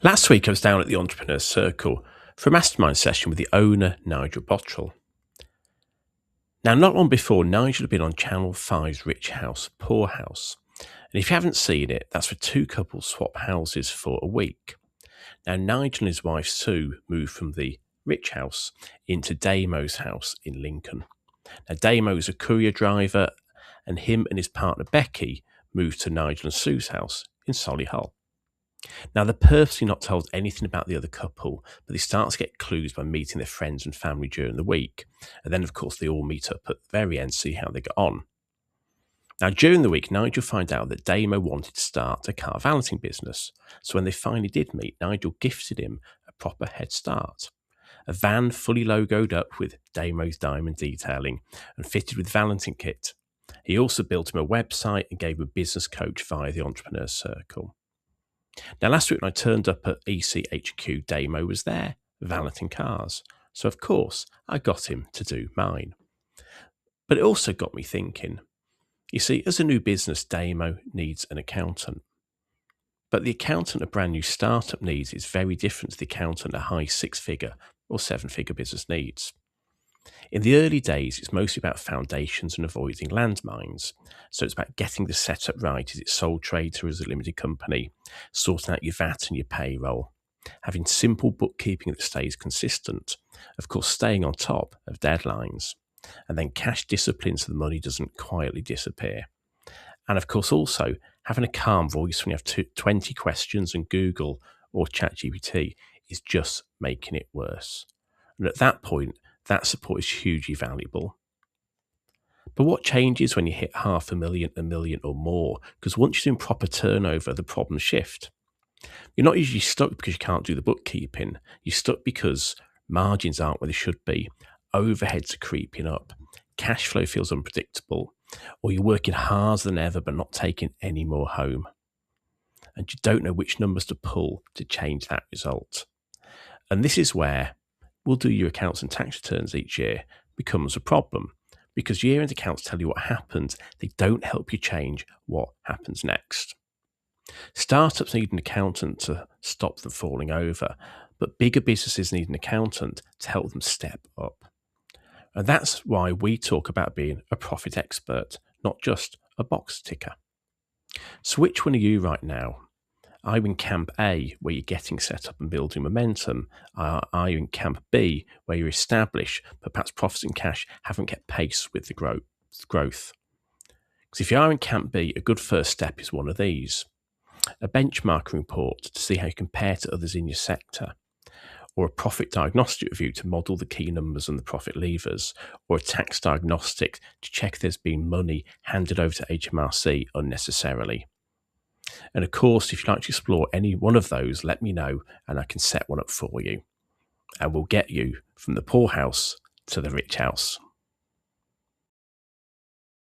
Last week, I was down at the Entrepreneurs Circle for a mastermind session with the owner, Nigel Bottrell. Now, not long before, Nigel had been on Channel 5's Rich House, Poor House. And if you haven't seen it, that's where two couples swap houses for a week. Now, Nigel and his wife, Sue, moved from the Rich House into Damo's house in Lincoln. Now, Damo is a courier driver, and him and his partner, Becky, moved to Nigel and Sue's house in Solihull. Now, they're purposely not told anything about the other couple, but they start to get clues by meeting their friends and family during the week. And then, of course, they all meet up at the very end to see how they get on. Now, during the week, Nigel finds out that Damo wanted to start a car valeting business. So when they finally did meet, Nigel gifted him a proper head start. A van fully logoed up with Damo's diamond detailing and fitted with valeting kit. He also built him a website and gave him a business coach via the Entrepreneurs Circle. Now, last week when I turned up at ECHQ, Damo was there, valeting cars. So, of course, I got him to do mine. But it also got me thinking. You see, as a new business, Damo needs an accountant. But the accountant a brand new startup needs is very different to the accountant a high six-figure or seven-figure business needs. In the early days, it's mostly about foundations and avoiding landmines. So it's about getting the setup right. Is it sole trader or is it a limited company? Sorting out your VAT and your payroll. Having simple bookkeeping that stays consistent. Of course, staying on top of deadlines. And then cash discipline so the money doesn't quietly disappear. And of course, also having a calm voice when you have 20 questions and Google or ChatGPT is just making it worse. And at that point, that support is hugely valuable. But what changes when you hit 500,000, a million or more? Because once you're doing proper turnover, the problems shift. You're not usually stuck because you can't do the bookkeeping. You're stuck because margins aren't where they should be. Overheads are creeping up. Cash flow feels unpredictable. Or you're working harder than ever but not taking any more home. And you don't know which numbers to pull to change that result. And this is where we'll do your accounts and tax returns each year becomes a problem, because year-end accounts tell you what happened. They don't help you change what happens next. Startups need an accountant to stop them falling over, but bigger businesses need an accountant to help them step up. And that's why we talk about being a profit expert, not just a box ticker. So which one are you right now? Are you in camp A, where you're getting set up and building momentum? Are you in camp B, where you're established, but perhaps profits and cash haven't kept pace with the growth? Because if you are in camp B, a good first step is one of these. A benchmarking report to see how you compare to others in your sector, or a profit diagnostic review to model the key numbers and the profit levers, or a tax diagnostic to check if there's been money handed over to HMRC unnecessarily. And of course, if you'd like to explore any one of those, let me know and I can set one up for you. And we'll get you from the poor house to the rich house.